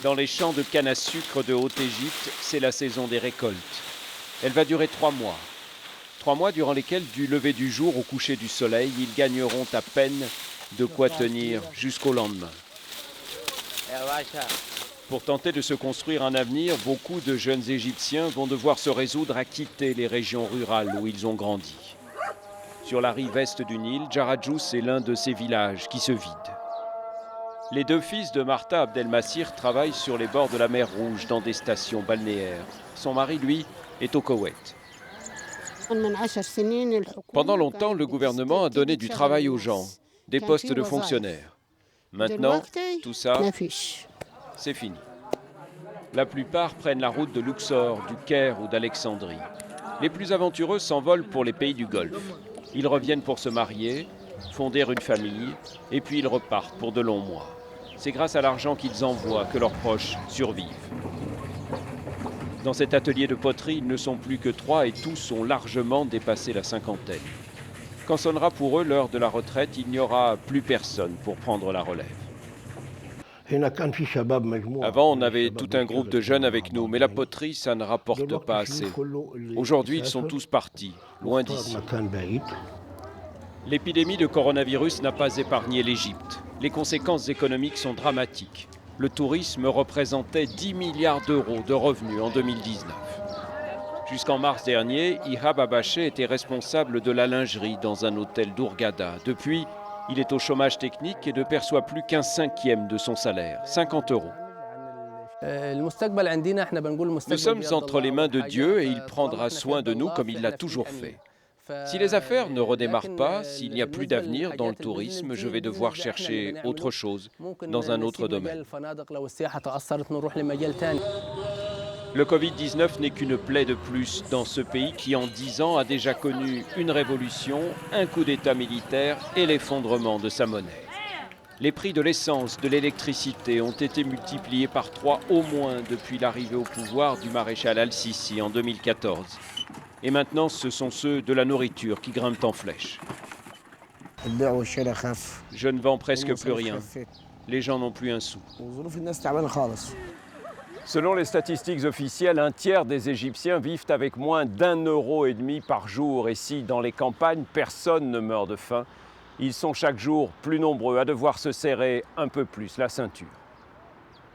Dans les champs de canne à sucre de Haute-Égypte, c'est la saison des récoltes. Elle va durer 3 mois. 3 mois durant lesquels, du lever du jour au coucher du soleil, ils gagneront à peine de quoi tenir jusqu'au lendemain. Pour tenter de se construire un avenir, beaucoup de jeunes Égyptiens vont devoir se résoudre à quitter les régions rurales où ils ont grandi. Sur la rive est du Nil, Jarajous est l'un de ces villages qui se vide. Les 2 fils de Martha Abdelmassir travaillent sur les bords de la mer Rouge dans des stations balnéaires. Son mari, lui, est au Koweït. Pendant longtemps, le gouvernement a donné du travail aux gens, des postes de fonctionnaires. Maintenant, tout ça, c'est fini. La plupart prennent la route de Luxor, du Caire ou d'Alexandrie. Les plus aventureux s'envolent pour les pays du Golfe. Ils reviennent pour se marier, fonder une famille, et puis ils repartent pour de longs mois. C'est grâce à l'argent qu'ils envoient que leurs proches survivent. Dans cet atelier de poterie, ils ne sont plus que 3 et tous ont largement dépassé la cinquantaine. Quand sonnera pour eux l'heure de la retraite, il n'y aura plus personne pour prendre la relève. Avant, on avait tout un groupe de jeunes avec nous, mais la poterie, ça ne rapporte pas assez. Aujourd'hui, ils sont tous partis, loin d'ici. L'épidémie de coronavirus n'a pas épargné l'Égypte. Les conséquences économiques sont dramatiques. Le tourisme représentait 10 milliards d'euros de revenus en 2019. Jusqu'en mars dernier, Ihab Abaché était responsable de la lingerie dans un hôtel d'Hurghada. Depuis, il est au chômage technique et ne perçoit plus qu'un 1/5 de son salaire, 50 euros. Nous sommes entre les mains de Dieu et il prendra soin de nous comme il l'a toujours fait. Si les affaires ne redémarrent pas, s'il n'y a plus d'avenir dans le tourisme, je vais devoir chercher autre chose dans un autre domaine. Le Covid-19 n'est qu'une plaie de plus dans ce pays qui, en 10 ans, a déjà connu une révolution, un coup d'État militaire et l'effondrement de sa monnaie. Les prix de l'essence, de l'électricité ont été multipliés par 3 au moins depuis l'arrivée au pouvoir du maréchal Al-Sisi en 2014. Et maintenant, ce sont ceux de la nourriture qui grimpent en flèche. Je ne vends presque plus rien. Les gens n'ont plus un sou. Selon les statistiques officielles, 1/3 des Égyptiens vivent avec moins d'1,50 € par jour. Et si, dans les campagnes, personne ne meurt de faim, ils sont chaque jour plus nombreux à devoir se serrer un peu plus la ceinture.